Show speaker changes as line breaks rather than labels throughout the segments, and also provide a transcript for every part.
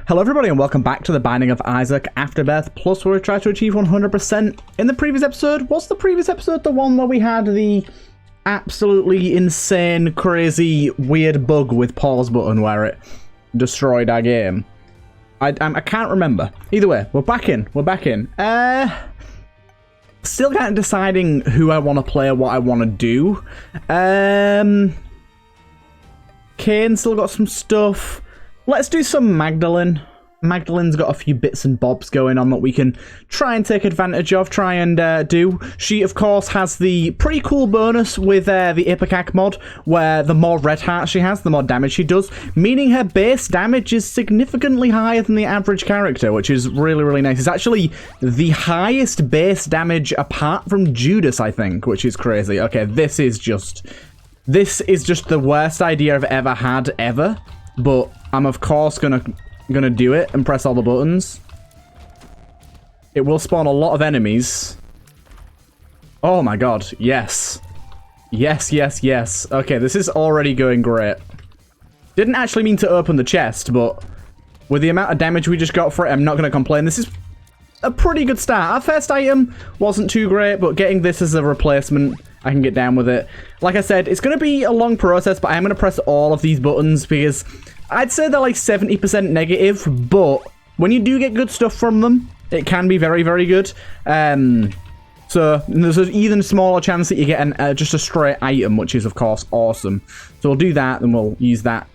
Hello everybody and welcome back to the Binding of Isaac Afterbirth Plus, where we try to achieve 100%. In the previous episode, what's the previous episode? The one where we had the absolutely insane, crazy, weird bug with pause button where it destroyed our game. I can't remember. Either way, we're back in. Still kind of deciding who I want to play, what I want to do. Kane still got some stuff. Let's do some Magdalene. Magdalene's got a few bits and bobs going on that we can try and take advantage of, try and do. She, of course, has the pretty cool bonus with the Ipecac mod, where the more red hearts she has, the more damage she does, meaning her base damage is significantly higher than the average character, which is really, really nice. It's actually the highest base damage apart from Judas, I think, which is crazy. Okay, this is just the worst idea I've ever had, ever. But I'm of course gonna do it and press all the buttons. It will spawn a lot of enemies. Oh my god, yes. Yes. Okay, this is already going great. Didn't actually mean to open the chest, but with the amount of damage we just got for it, I'm not gonna complain. This is a pretty good start. Our first item wasn't too great, but getting this as a replacement, I can get down with it. Like I said, it's going to be a long process, but I am going to press all of these buttons because I'd say they're like 70% negative, but when you do get good stuff from them, it can be very, very good. So there's an even smaller chance that you get just a straight item, which is, of course, awesome. So we'll do that, and we'll use that.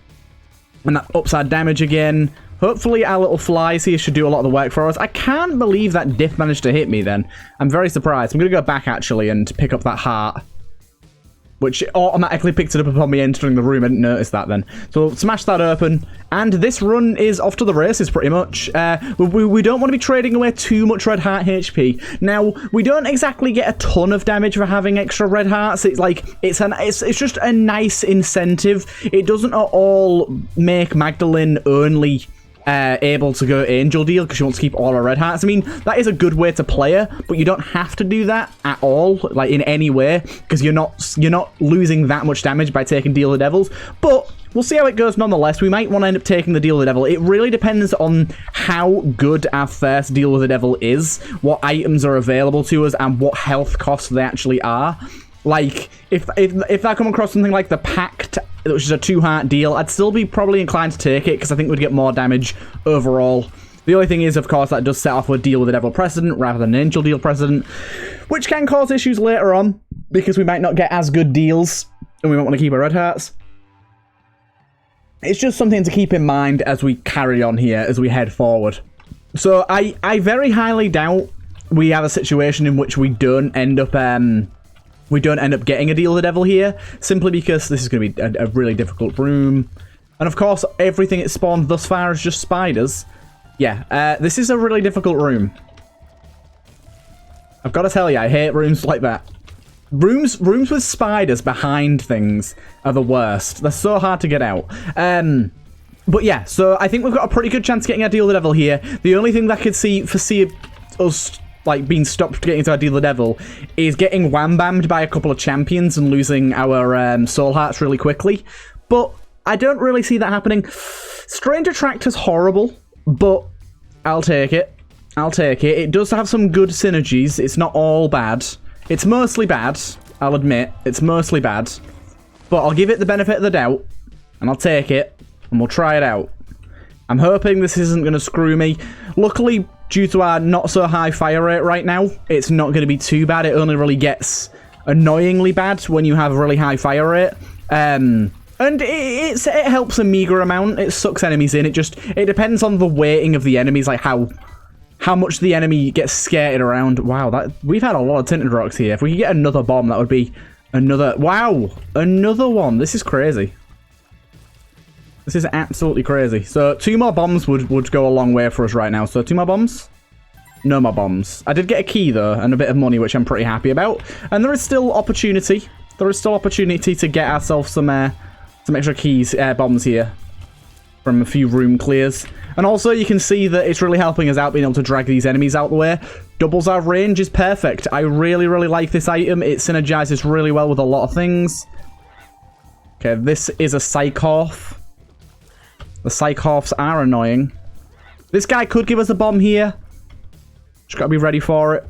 And that ups our damage again. Hopefully our little flies here should do a lot of the work for us. I can't believe that diff managed to hit me then. I'm very surprised. I'm going to go back actually and pick up that heart, which automatically picked it up upon me entering the room. I didn't notice that then. So we'll smash that open. And this run is off to the races pretty much. We don't want to be trading away too much red heart HP. Now, we don't exactly get a ton of damage for having extra red hearts. It's like, it's just a nice incentive. It doesn't at all make Magdalene only able to go angel deal because she wants to keep all her red hearts. I mean, that is a good way to play her, but you don't have to do that at all, like in any way, because you're not losing that much damage by taking Deal the Devils. But we'll see how it goes nonetheless. We might want to end up taking the Deal the Devil. It really depends on how good our first Deal with the Devil is, what items are available to us, and what health costs they actually are. Like, if I come across something like the Pact, which is a 2-heart deal, I'd still be probably inclined to take it, because I think we'd get more damage overall. The only thing is, of course, that does set off with Deal with the Devil precedent, rather than Angel Deal precedent, which can cause issues later on, because we might not get as good deals, and we might want to keep our red hearts. It's just something to keep in mind as we carry on here, as we head forward. So, I very highly doubt we have a situation in which we don't end up getting a Deal with the Devil here, simply because this is going to be a really difficult room. And of course, everything it's spawned thus far is just spiders. Yeah, this is a really difficult room. I've got to tell you, I hate rooms like that. Rooms with spiders behind things are the worst. They're so hard to get out. But yeah, so I think we've got a pretty good chance of getting a Deal with the Devil here. The only thing that I could foresee us like being stopped getting to our Deal the Devil is getting wham-bammed by a couple of champions and losing our soul hearts really quickly. But I don't really see that happening. Strange Attractor's horrible, but I'll take it. It does have some good synergies. It's not all bad. It's mostly bad, I'll admit. It's mostly bad. But I'll give it the benefit of the doubt, and I'll take it, and we'll try it out. I'm hoping this isn't going to screw me. Luckily, due to our not-so-high fire rate right now, it's not going to be too bad. It only really gets annoyingly bad when you have a really high fire rate. And it helps a meager amount. It sucks enemies in. It depends on the weighting of the enemies, like how much the enemy gets skated around. Wow, we've had a lot of Tinted Rocks here. If we could get another bomb, that would be another... Wow, another one. This is crazy. This is absolutely crazy. So 2 more bombs would go a long way for us right now. So 2 more bombs? No more bombs. I did get a key though, and a bit of money, which I'm pretty happy about. And there is still opportunity. There is still opportunity to get ourselves some extra keys, bombs here from a few room clears. And also you can see that it's really helping us out being able to drag these enemies out the way. Doubles our range is perfect. I really, really like this item. It synergizes really well with a lot of things. Okay, this is a Psychorth. The Psychorths are annoying. This guy could give us a bomb here. Just got to be ready for it.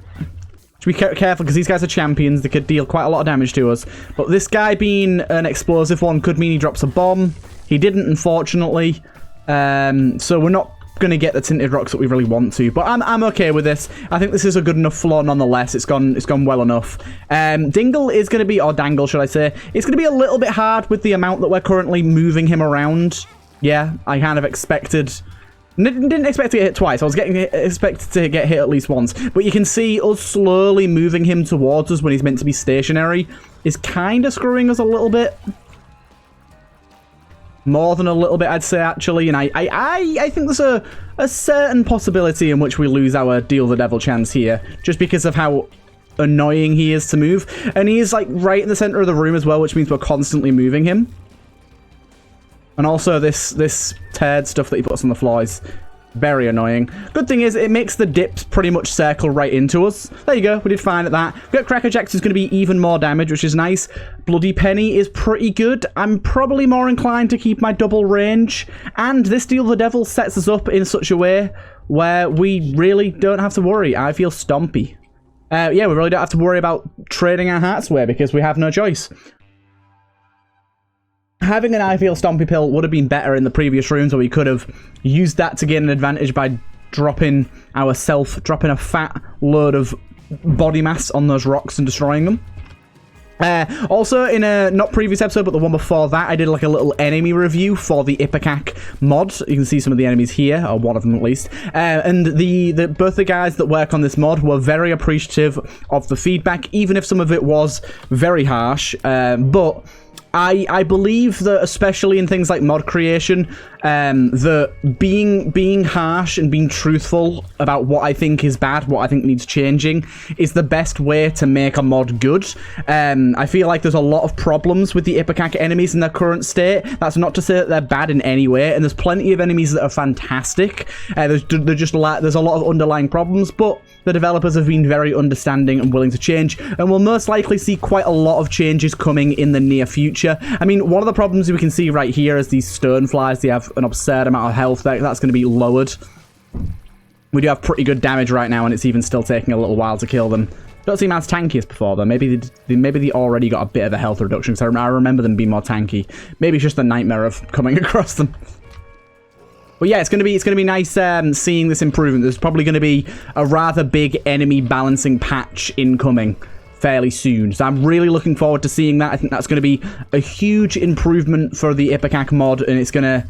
Should be careful because these guys are champions. They could deal quite a lot of damage to us. But this guy being an explosive one could mean he drops a bomb. He didn't, unfortunately. So we're not going to get the tinted rocks that we really want to. But I'm okay with this. I think this is a good enough floor nonetheless. It's gone well enough. Dingle is going to be, or Dangle should I say, it's going to be a little bit hard with the amount that we're currently moving him around. Yeah, I kind of expected... Didn't expect to get hit twice. I was expected to get hit at least once. But you can see us slowly moving him towards us when he's meant to be stationary is kind of screwing us a little bit. More than a little bit, I'd say, actually. And I think there's a certain possibility in which we lose our Deal the Devil chance here. Just because of how annoying he is to move. And he is, like, right in the center of the room as well, which means we're constantly moving him. And also this turd stuff that he puts on the floor is very annoying. Good thing is it makes the dips pretty much circle right into us. There you go, we did fine at that. We've got Crackerjacks who's going to be even more damage, which is nice. Bloody Penny is pretty good. I'm probably more inclined to keep my double range. And this Deal the Devil sets us up in such a way where we really don't have to worry. I feel stompy. Yeah, we really don't have to worry about trading our hearts away because we have no choice. Having an I Feel Stompy pill would have been better in the previous rooms, where we could have used that to gain an advantage by dropping a fat load of body mass on those rocks and destroying them. Also, in a not previous episode, but the one before that, I did like a little enemy review for the Ipecac mod. You can see some of the enemies here, or one of them at least. And both the guys that work on this mod were very appreciative of the feedback, even if some of it was very harsh. But I believe that, especially in things like mod creation, that being harsh and being truthful about what I think is bad, what I think needs changing, is the best way to make a mod good. I feel like there's a lot of problems with the Ipecac enemies in their current state. That's not to say that they're bad in any way, and there's plenty of enemies that are fantastic. There's a lot of underlying problems, but the developers have been very understanding and willing to change, and we'll most likely see quite a lot of changes coming in the near future. I mean, one of the problems we can see right here is these stoneflies. They have an absurd amount of health. That's going to be lowered. We do have pretty good damage right now, and it's even still taking a little while to kill them. Don't seem as tanky as before, though. Maybe they already got a bit of a health reduction, because I remember them being more tanky. Maybe it's just the nightmare of coming across them. But yeah, it's gonna be nice seeing this improvement. There's probably going to be a rather big enemy balancing patch incoming fairly soon, so I'm really looking forward to seeing that. I think that's going to be a huge improvement for the Ipecac mod, and it's gonna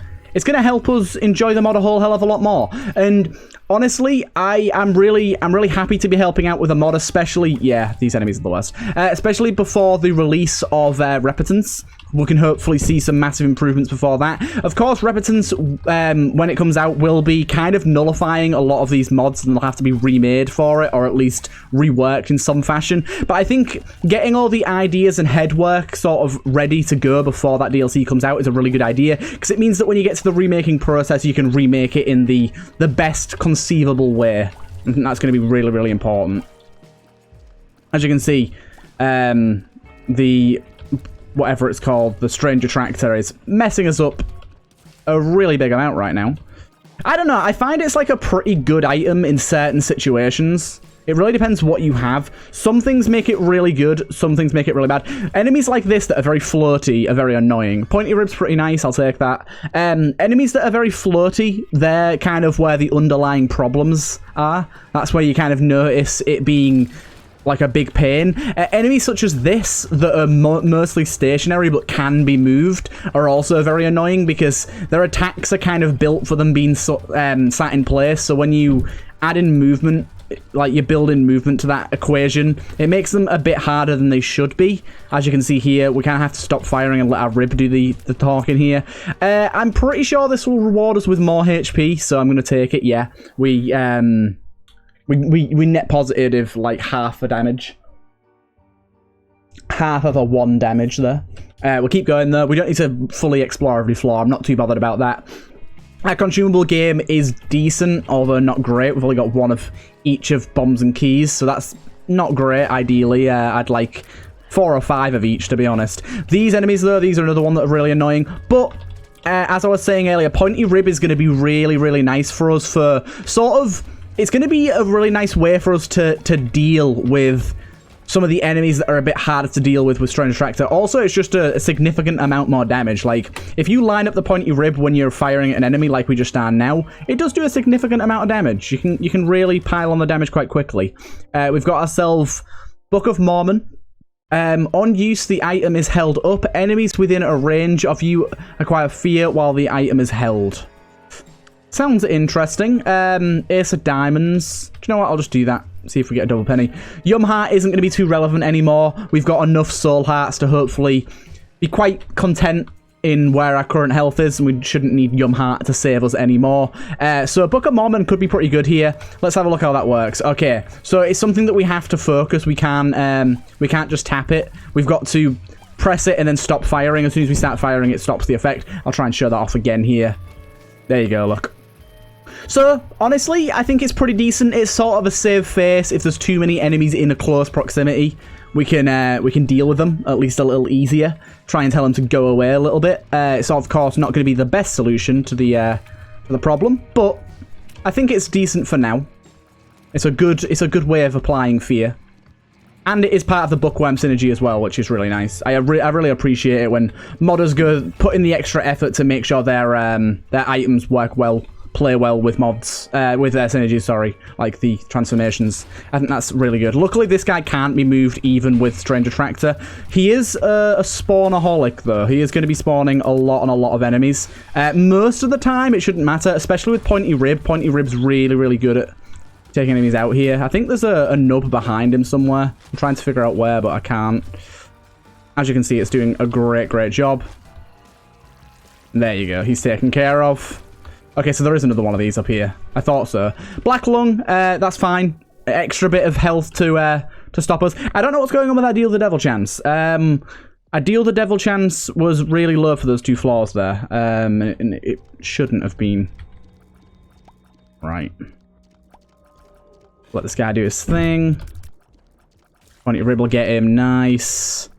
help us enjoy the mod a whole hell of a lot more. And honestly, I'm really happy to be helping out with a mod, especially, yeah, these enemies are the worst, especially before the release of Repetence. We can hopefully see some massive improvements before that. Of course, Repetence, when it comes out, will be kind of nullifying a lot of these mods, and they'll have to be remade for it, or at least reworked in some fashion. But I think getting all the ideas and headwork sort of ready to go before that DLC comes out is a really good idea, because it means that when you get to the remaking process, you can remake it in the best conceivable way. I think that's going to be really, really important. As you can see, whatever it's called, the Stranger Tractor, is messing us up a really big amount right now. I don't know, I find it's like a pretty good item in certain situations. It really depends what you have. Some things make it really good, some things make it really bad. Enemies like this that are very floaty are very annoying. Pointy Rib's pretty nice, I'll take that. Enemies that are very floaty, they're kind of where the underlying problems are. That's where you kind of notice it being like a big pain. Enemies such as this, that are mostly stationary but can be moved, are also very annoying, because their attacks are kind of built for them being sat in place. So when you add in movement, like you build in movement to that equation, it makes them a bit harder than they should be. As you can see here, we kind of have to stop firing and let our Rib do the talking here. I'm pretty sure this will reward us with more HP, so I'm going to take it. Yeah, we net positive like half the damage. Half of a 1 damage there. We'll keep going though. We don't need to fully explore every floor. I'm not too bothered about that. Our consumable game is decent, although not great. We've only got 1 of each of bombs and keys, so that's not great. Ideally, I'd like 4 or 5 of each, to be honest. These enemies though, these are another one that are really annoying, but as I was saying earlier, Pointy Rib is going to be really, really nice for us for sort of... It's going to be a really nice way for us to deal with some of the enemies that are a bit harder to deal with Strange Attractor. Also, it's just a significant amount more damage. Like, if you line up the Pointy Rib when you're firing at an enemy like we just are now, it does do a significant amount of damage. You can really pile on the damage quite quickly. We've got ourselves Book of Mormon. On use, the item is held up. Enemies within a range of you acquire fear while the item is held. Sounds interesting. Ace of Diamonds. Do you know what? I'll just do that. See if we get a double penny. Yum Heart isn't going to be too relevant anymore. We've got enough Soul Hearts to hopefully be quite content in where our current health is, and we shouldn't need Yum Heart to save us anymore. So Book of Mormon could be pretty good here. Let's have a look how that works. Okay, so it's something that we have to focus. We can't just tap it. We've got to press it and then stop firing. As soon as we start firing, it stops the effect. I'll try and show that off again here. There you go, look. So, honestly, I think it's pretty decent. It's sort of a save face. If there's too many enemies in a close proximity, we can deal with them at least a little easier. Try and tell them to go away a little bit. It's of course not going to be the best solution to the problem, but I think it's decent for now. It's a good way of applying fear. And it is part of the Bookworm synergy as well, which is really nice. I really appreciate it when modders put in the extra effort to make sure their items work well, play well with mods, with their synergies, sorry, like the transformations. I think that's really good. Luckily, this guy can't be moved even with Strange Attractor. He is a spawnaholic, though. He is going to be spawning a lot on a lot of enemies. Most of the time, it shouldn't matter, especially with Pointy Rib. Pointy Rib's really, really good at taking enemies out here. I think there's a nub behind him somewhere. I'm trying to figure out where, but I can't. As you can see, it's doing a great, great job. There you go. He's taken care of. Okay, so there is another one of these up here. I thought so. Black Lung, that's fine. Extra bit of health to stop us. I don't know what's going on with that Deal the Devil chance. A Deal the Devil chance was really low for those two floors there. And it shouldn't have been. Right. Let this guy do his thing. Pointy Rib will get him. Nice.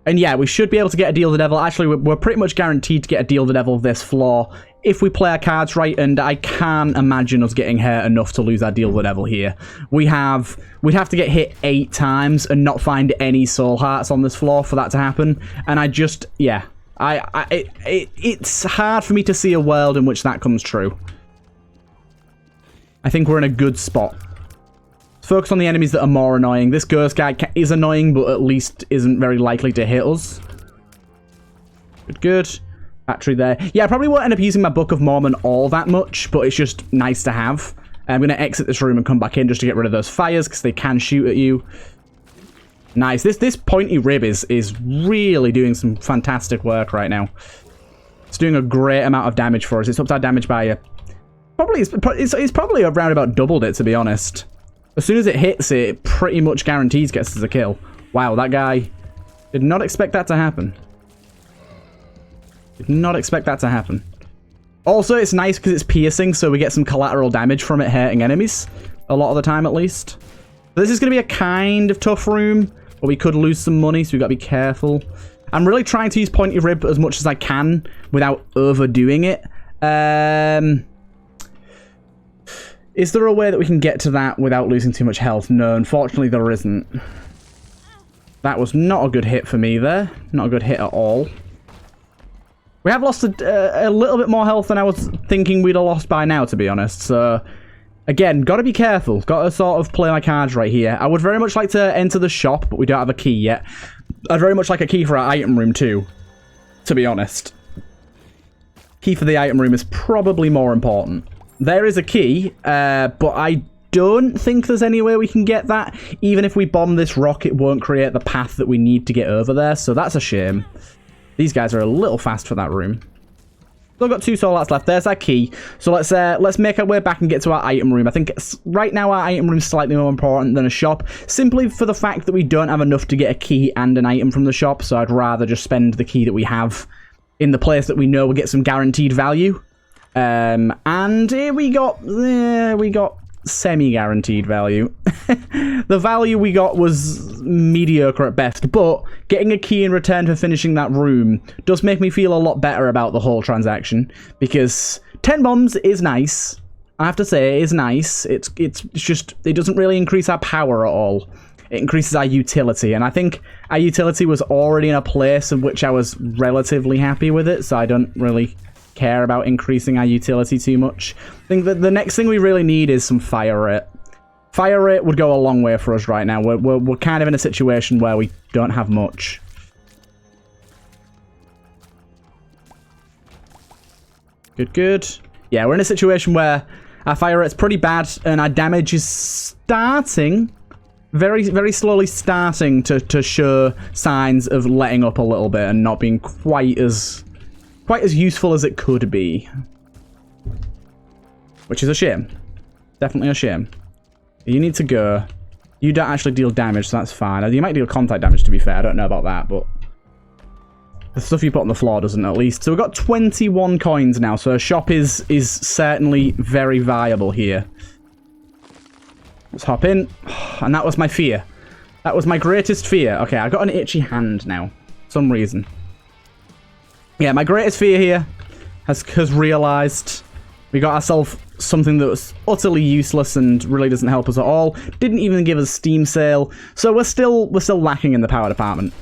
And yeah, we should be able to get a Deal the Devil. Actually, we're pretty much guaranteed to get a Deal the Devil this floor if we play our cards right, and I can't imagine us getting hurt enough to lose our Deal the Devil here. We'd have to get hit 8 times and not find any soul hearts on this floor for that to happen. And I just, yeah, it's hard for me to see a world in which that comes true. I think we're in a good spot. Focus on the enemies that are more annoying. This ghost guy is annoying, but at least isn't very likely to hit us. Good, good. Battery there. Yeah, I probably won't end up using my Book of Mormon all that much, but it's just nice to have. I'm going to exit this room and come back in just to get rid of those fires, because they can shoot at you. Nice. This Pointy Rib is really doing some fantastic work right now. It's doing a great amount of damage for us. It's upped our damage by it's probably around about doubled it, to be honest. As soon as it hits, it pretty much guarantees gets us a kill. Wow, that guy did not expect that to happen. Did not expect that to happen. Also, it's nice because it's piercing, so we get some collateral damage from it hurting enemies. A lot of the time, at least. This is going to be a kind of tough room, but we could lose some money, so we've got to be careful. I'm really trying to use Pointy Rib as much as I can without overdoing it. Is there a way that we can get to that without losing too much health? No, unfortunately there isn't. That was not a good hit for me there. Not a good hit at all. We have lost a little bit more health than I was thinking we'd have lost by now, to be honest. So, again, got to be careful. Got to sort of play my cards right here. I would very much like to enter the shop, but we don't have a key yet. I'd very much like a key for our item room too, to be honest. Key for the item room is probably more important. There is a key, but I don't think there's any way we can get that. Even if we bomb this rock, it won't create the path that we need to get over there, so that's a shame. These guys are a little fast for that room. Still got 2 soul hearts left. There's our key. So let's make our way back and get to our item room. I think right now our item room is slightly more important than a shop, simply for the fact that we don't have enough to get a key and an item from the shop, so I'd rather just spend the key that we have in the place that we know will get some guaranteed value. And here we got semi-guaranteed value. The value we got was mediocre at best, but getting a key in return for finishing that room does make me feel a lot better about the whole transaction, because 10 bombs is nice. I have to say, it is nice. It's just, it doesn't really increase our power at all. It increases our utility, and I think our utility was already in a place in which I was relatively happy with it, so I don't really care about increasing our utility too much. I think that the next thing we really need is some fire rate. Fire rate would go a long way for us right now. We're kind of in a situation where we don't have much. Good. Yeah, we're in a situation where our fire rate's pretty bad, and our damage is starting, very slowly starting to show signs of letting up a little bit and not being quite as useful as it could be. Which is a shame. Definitely a shame. You need to go. You don't actually deal damage, so that's fine. You might deal contact damage, to be fair. I don't know about that, but the stuff you put on the floor doesn't, at least. So we've got 21 coins now, so a shop is certainly very viable here. Let's hop in. And that was my fear. That was my greatest fear. Okay, I got an itchy hand now. For some reason. Yeah, my greatest fear here has realised. We got ourselves something that was utterly useless and really doesn't help us at all. Didn't even give us Steam sale. So we're still lacking in the power department.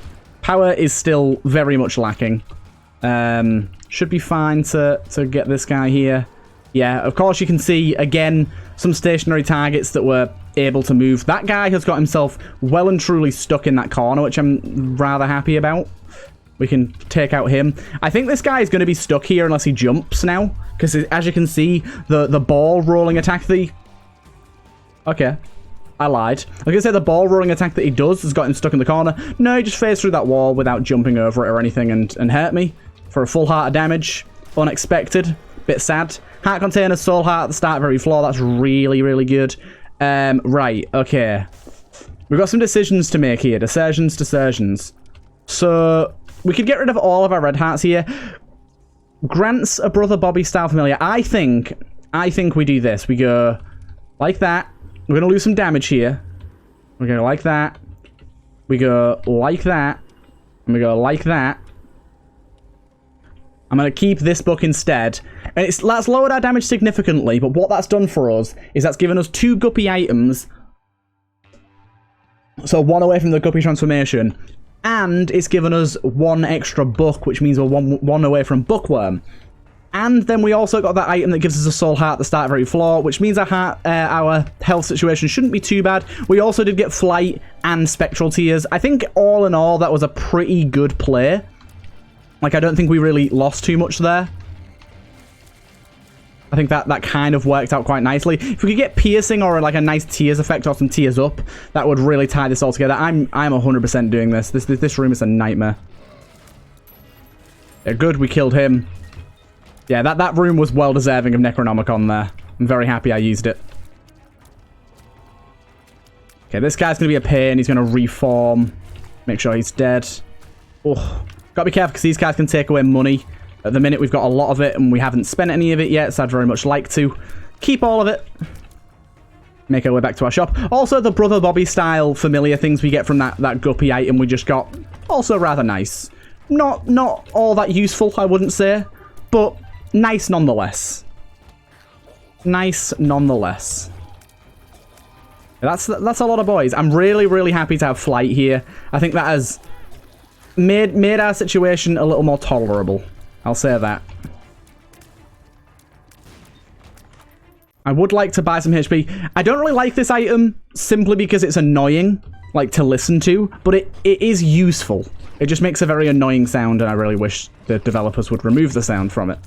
Power is still very much lacking. Should be fine to get this guy here. Yeah, of course you can see, again, some stationary targets that were able to move. That guy has got himself well and truly stuck in that corner, which I'm rather happy about. We can take out him. I think this guy is going to be stuck here unless he jumps now. Because as you can see, the ball rolling attack Okay. I lied. I was going to say the ball rolling attack that he does has got him stuck in the corner. No, he just phased through that wall without jumping over it or anything and hurt me. For a full heart of damage. Unexpected. Bit sad. Heart container, soul heart at the start, very floor. That's really, really good. Right, okay. We've got some decisions to make here. Decisions. So we could get rid of all of our red hearts here. Grants a Brother Bobby style familiar. I think we do this. We go like that. We're going to lose some damage here. We go like that. We go like that. And we go like that. I'm going to keep this book instead. And that's lowered our damage significantly, but what that's done for us is that's given us 2 guppy items. So 1 away from the guppy transformation. And it's given us 1 extra book, which means we're one away from bookworm. And then we also got that item that gives us a soul heart at the start of every floor, which means our health situation shouldn't be too bad. We also did get flight and spectral tears. I think all in all, that was a pretty good play. Like, I don't think we really lost too much there. I think that kind of worked out quite nicely. If we could get piercing or like a nice tears effect or some tears up, that would really tie this all together. I'm 100% doing this. This room is a nightmare. Yeah, good, we killed him. Yeah, that room was well deserving of Necronomicon there. I'm very happy I used it. Okay, this guy's going to be a pain. He's going to reform. Make sure he's dead. Oh, gotta be careful because these guys can take away money. At the minute, we've got a lot of it, and we haven't spent any of it yet, so I'd very much like to keep all of it. Make our way back to our shop. Also, the Brother Bobby style familiar things we get from that guppy item we just got. Also rather nice. Not all that useful, I wouldn't say, but nice nonetheless. Nice nonetheless. That's a lot of boys. I'm really happy to have flight here. I think that has made our situation a little more tolerable. I'll say that. I would like to buy some HP. I don't really like this item simply because it's annoying, like, to listen to, but it is useful. It just makes a very annoying sound, and I really wish the developers would remove the sound from it.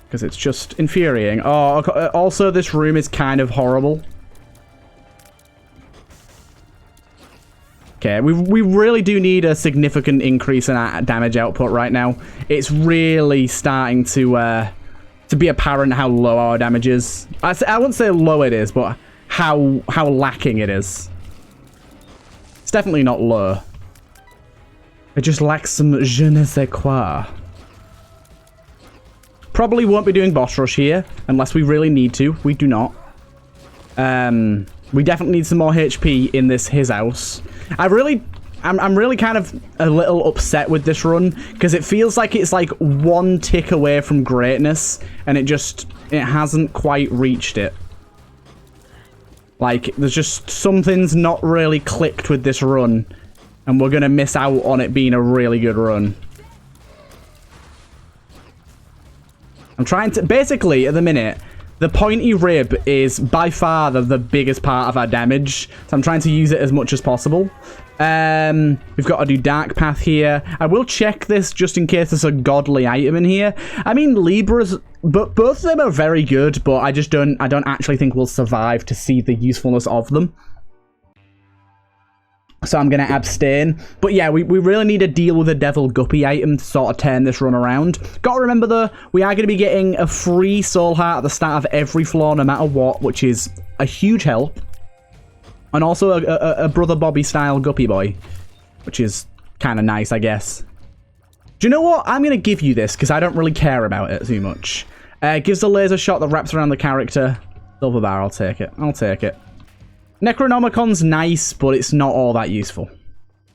Because it's just infuriating. Oh, also this room is kind of horrible. Okay, we really do need a significant increase in our damage output right now. It's really starting to be apparent how low our damage is. I wouldn't say low it is, but how lacking it is. It's definitely not low. It just lacks some je ne sais quoi. Probably won't be doing boss rush here, unless we really need to. We do not. We definitely need some more HP in his house. I'm really kind of a little upset with this run because it feels like it's like one tick away from greatness and it hasn't quite reached it. Like, there's just something's not really clicked with this run and we're going to miss out on it being a really good run. I'm trying to... Basically, at the minute, the pointy rib is by far the biggest part of our damage. So I'm trying to use it as much as possible. We've got to do Dark Path here. I will check this just in case there's a godly item in here. I mean, Libras... But both of them are very good, but I don't actually think we'll survive to see the usefulness of them. So I'm going to abstain. But yeah, we really need to deal with a Devil Guppy item to sort of turn this run around. Got to remember though, we are going to be getting a free soul heart at the start of every floor no matter what, which is a huge help. And also a Brother Bobby style Guppy boy, which is kind of nice, I guess. Do you know what? I'm going to give you this because I don't really care about it too much. Gives a laser shot that wraps around the character. Silver bar, I'll take it. I'll take it. Necronomicon's nice, but it's not all that useful.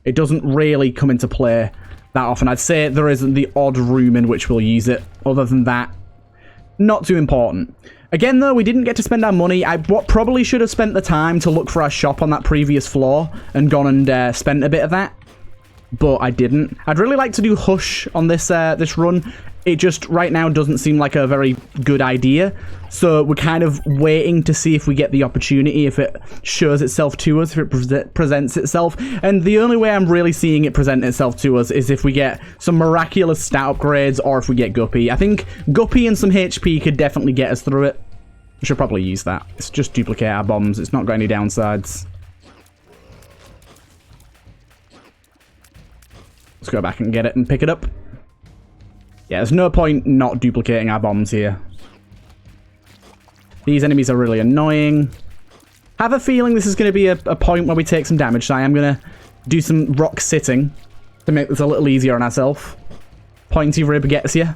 It doesn't really come into play that often. I'd say there isn't the odd room in which we'll use it. Other than that, not too important. Again, though, we didn't get to spend our money. I probably should have spent the time to look for our shop on that previous floor and gone and spent a bit of that. But I didn't. I'd really like to do Hush on this run. It just, right now, doesn't seem like a very good idea. So we're kind of waiting to see if we get the opportunity, if it shows itself to us, if it presents itself. And the only way I'm really seeing it present itself to us is if we get some miraculous stat upgrades or if we get Guppy. I think Guppy and some HP could definitely get us through it. We should probably use that. It's just duplicate our bombs. It's not got any downsides. Let's go back and get it and pick it up. Yeah, there's no point not duplicating our bombs here. These enemies are really annoying. Have a feeling this is going to be a point where we take some damage, so I am going to do some rock sitting to make this a little easier on ourselves. Pointy rib gets you.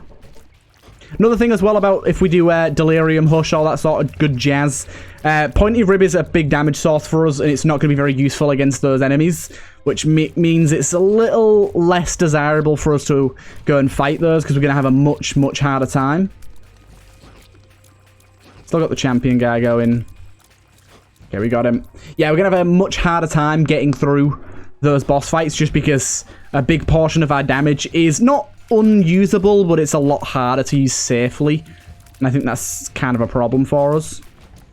Another thing as well about if we do Delirium, Hush, all that sort of good jazz. Pointy rib is a big damage source for us, and it's not going to be very useful against those enemies, which means it's a little less desirable for us to go and fight those, because we're going to have a much, much harder time. Still got the champion guy going. Okay, we got him. Yeah, we're going to have a much harder time getting through those boss fights, just because a big portion of our damage is not unusable, but it's a lot harder to use safely, and I think that's kind of a problem for us.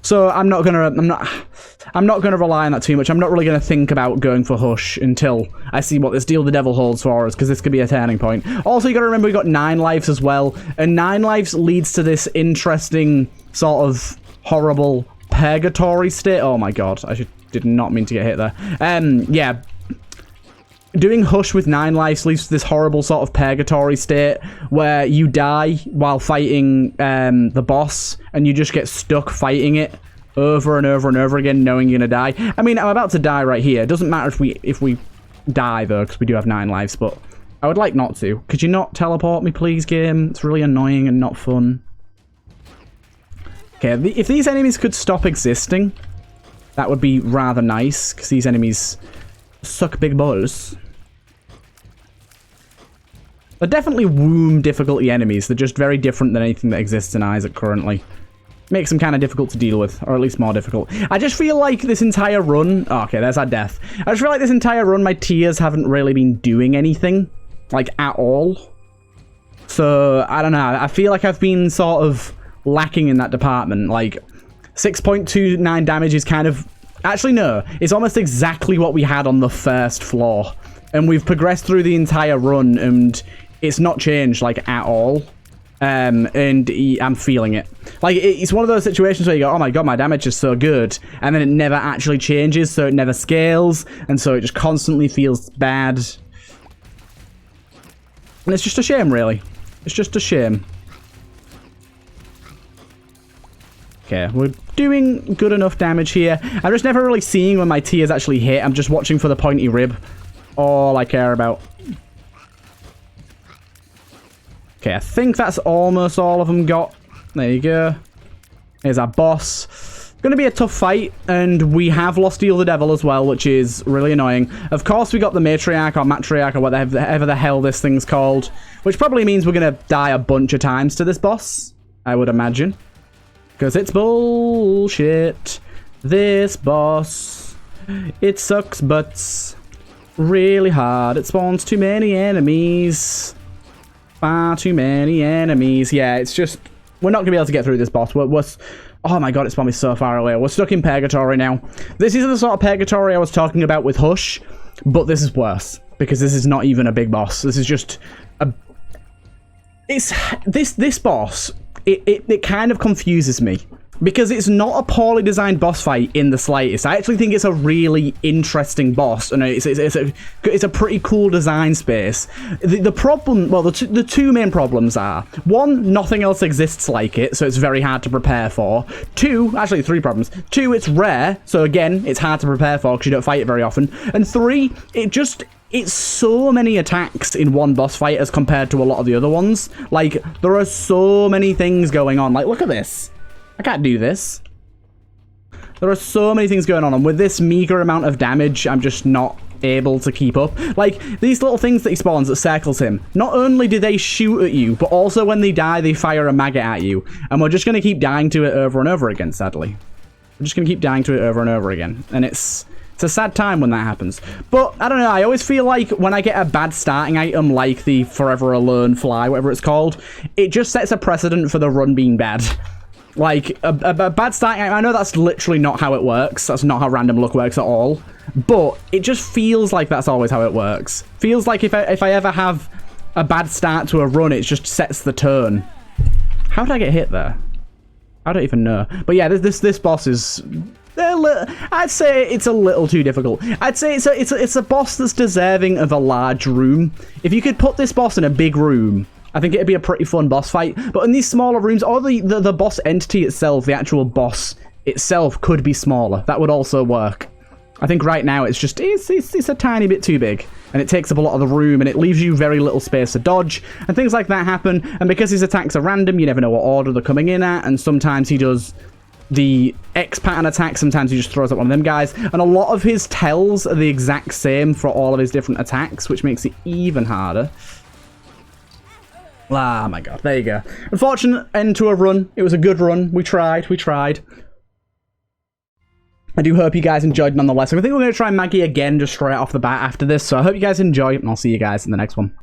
So I'm not gonna rely on that too much. I'm not really gonna think about going for Hush until I see what this Deal the Devil holds for us, because this could be a turning point. Also, you gotta remember we got 9 lives as well, and 9 lives leads to this interesting sort of horrible purgatory state. Oh my god, did not mean to get hit there. Yeah. Doing Hush with 9 lives leads to this horrible sort of purgatory state where you die while fighting the boss, and you just get stuck fighting it over and over and over again, knowing you're gonna die. I mean, I'm about to die right here. It doesn't matter if we die though, because we do have 9 lives, but I would like not to. Could you not teleport me, please, game? It's really annoying and not fun. Okay, if these enemies could stop existing, that would be rather nice, because these enemies suck big balls. They're definitely womb difficulty enemies. They're just very different than anything that exists in Isaac currently. Makes them kind of difficult to deal with, or at least more difficult. I just feel like this entire run... Oh, okay, there's our death. I just feel like this entire run, my tears haven't really been doing anything, like, at all. So, I don't know. I feel like I've been sort of lacking in that department. Like, 6.29 damage is kind of... Actually, no. It's almost exactly what we had on the first floor. And we've progressed through the entire run, and it's not changed, like, at all. And I'm feeling it. Like, it's one of those situations where you go, oh my god, my damage is so good. And then it never actually changes, so it never scales. And so it just constantly feels bad. And it's just a shame, really. It's just a shame. Okay, we're doing good enough damage here. I'm just never really seeing when my tears actually hit. I'm just watching for the pointy rib. All I care about. Okay, I think that's almost all of them got. There you go. Here's our boss. going to be a tough fight, and we have lost Eel the Devil as well, which is really annoying. Of course, we got the Matriarch or Matriarch or whatever the hell this thing's called, which probably means we're going to die a bunch of times to this boss, I would imagine. Because it's bullshit. This boss, it sucks butts really hard. It spawns too many enemies. Far too many enemies. Yeah, it's just... We're not going to be able to get through this boss. Oh my god, it spawned me so far away. We're stuck in Purgatory now. This is the sort of Purgatory I was talking about with Hush, but this is worse. Because this is not even a big boss. This is just a... This boss, it kind of confuses me. Because it's not a poorly designed boss fight in the slightest. I actually think it's a really interesting boss, and it's a pretty cool design space. The problem, well, the two main problems are, one, nothing else exists like it, so it's very hard to prepare for. Two, actually three problems. Two, it's rare, so again, it's hard to prepare for because you don't fight it very often. And three, it's so many attacks in one boss fight as compared to a lot of the other ones. Like, there are so many things going on. Like, look at this. I can't do this. There are so many things going on, and with this meager amount of damage, I'm just not able to keep up. Like, these little things that he spawns that circles him, not only do they shoot at you, but also when they die, they fire a maggot at you. And we're just going to keep dying to it over and over again, sadly. We're just going to keep dying to it over and over again. And it's a sad time when that happens. But, I don't know, I always feel like when I get a bad starting item, like the Forever Alone Fly, whatever it's called, it just sets a precedent for the run being bad. Like, a bad starting item, I know that's literally not how it works. That's not how random luck works at all. But it just feels like that's always how it works. Feels like if I ever have a bad start to a run, it just sets the tone. How did I get hit there? I don't even know. But yeah, this boss is... I'd say it's a little too difficult. I'd say it's a boss that's deserving of a large room. If you could put this boss in a big room, I think it'd be a pretty fun boss fight. But in these smaller rooms, or the boss entity itself, the actual boss itself could be smaller. That would also work. I think right now it's just, it's a tiny bit too big. And it takes up a lot of the room, and it leaves you very little space to dodge. And things like that happen. And because his attacks are random, you never know what order they're coming in at. And sometimes he does the X pattern attack, sometimes he just throws at one of them guys. And a lot of his tells are the exact same for all of his different attacks, which makes it even harder. Ah, my god. There you go. Unfortunate end to a run. It was a good run. We tried. I do hope you guys enjoyed nonetheless. I think we're going to try Maggie again just straight off the bat after this. So I hope you guys enjoy, and I'll see you guys in the next one.